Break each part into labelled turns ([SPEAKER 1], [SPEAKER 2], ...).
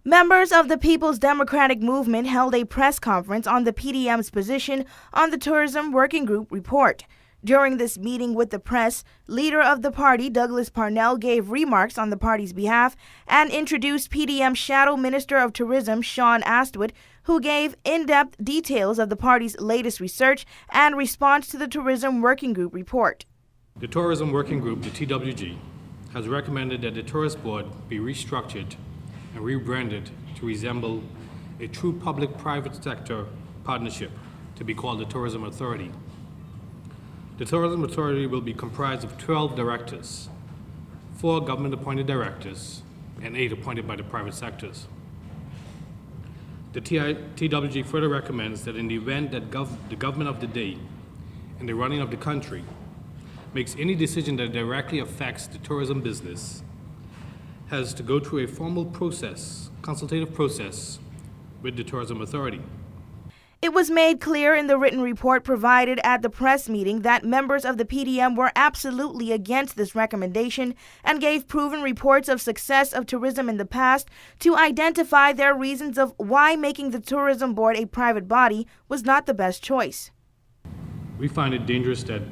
[SPEAKER 1] Members of the People's Democratic Movement held a press conference on the PDM's position on the Tourism Working Group report. During this meeting with the press, leader of the party, Douglas Parnell, gave remarks on the party's behalf and introduced PDM Shadow Minister of Tourism, Sean Astwood, who gave in-depth details of the party's latest research and response to the Tourism Working Group report.
[SPEAKER 2] The Tourism Working Group, the TWG, has recommended that the Tourist Board be restructured and rebranded to resemble a true public-private sector partnership to be called the Tourism Authority. The Tourism Authority will be comprised of 12 directors, 4 government-appointed directors, and 8 appointed by the private sectors. The TWG further recommends that in the event that the government of the day and the running of the country makes any decision that directly affects the tourism business, has to go through a formal process, consultative process, with the Tourism Authority.
[SPEAKER 1] It was made clear in the written report provided at the press meeting that members of the PDM were absolutely against this recommendation and gave proven reports of success of tourism in the past to identify their reasons of why making the Tourism Board a private body was not the best choice.
[SPEAKER 2] We find it dangerous that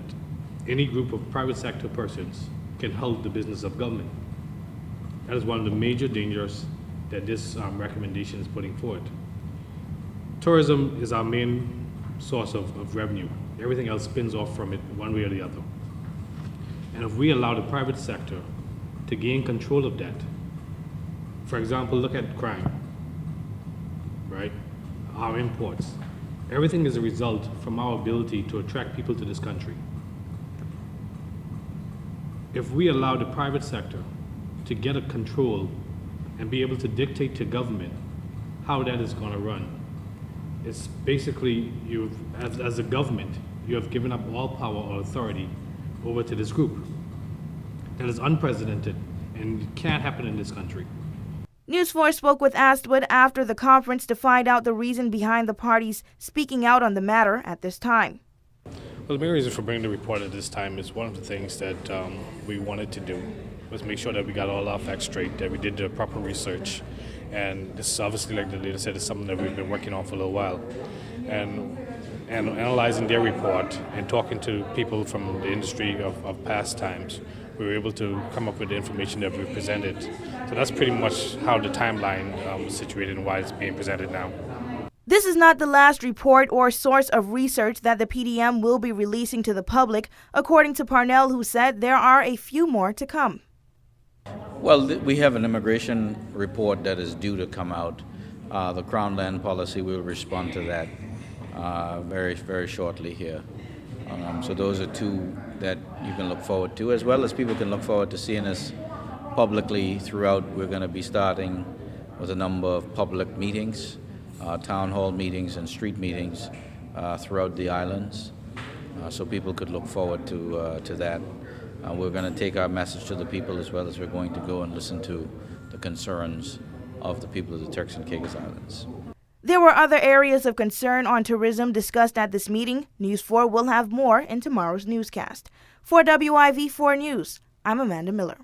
[SPEAKER 2] any group of private sector persons can hold the business of government. That is one of the major dangers that this recommendation is putting forward. Tourism is our main source of revenue. Everything else spins off from it one way or the other. And if we allow the private sector to gain control of that, for example, look at crime, right? Our imports. Everything is a result from our ability to attract people to this country. If we allow the private sector to get a control and be able to dictate to government how that is going to run, it's basically, as a government, you have given up all power or authority over to this group. That is unprecedented and it can't happen in this country.
[SPEAKER 1] News 4 spoke with Astwood after the conference to find out the reason behind the parties speaking out on the matter at this time.
[SPEAKER 2] Well, the main reason for bringing the report at this time is one of the things that we wanted to do was make sure that we got all our facts straight, that we did the proper research. And this is obviously, like the leader said, is something that we've been working on for a little while. And analyzing their report and talking to people from the industry of past times, we were able to come up with the information that we presented. So that's pretty much how the timeline was situated and why it's being presented now.
[SPEAKER 1] This is not the last report or source of research that the PDM will be releasing to the public, according to Parnell, who said there are a few more to come.
[SPEAKER 3] Well, we have an immigration report that is due to come out. The Crown Land Policy will respond to that very, very shortly here. So those are 2 that you can look forward to, as well as people can look forward to seeing us publicly throughout. We're going to be starting with a number of public meetings, town hall meetings and street meetings throughout the islands. So people could look forward to that. We're going to take our message to the people, as well as we're going to go and listen to the concerns of the people of the Turks and Caicos Islands.
[SPEAKER 1] There were other areas of concern on tourism discussed at this meeting. News 4 will have more in tomorrow's newscast. For WIV4 News, I'm Amanda Miller.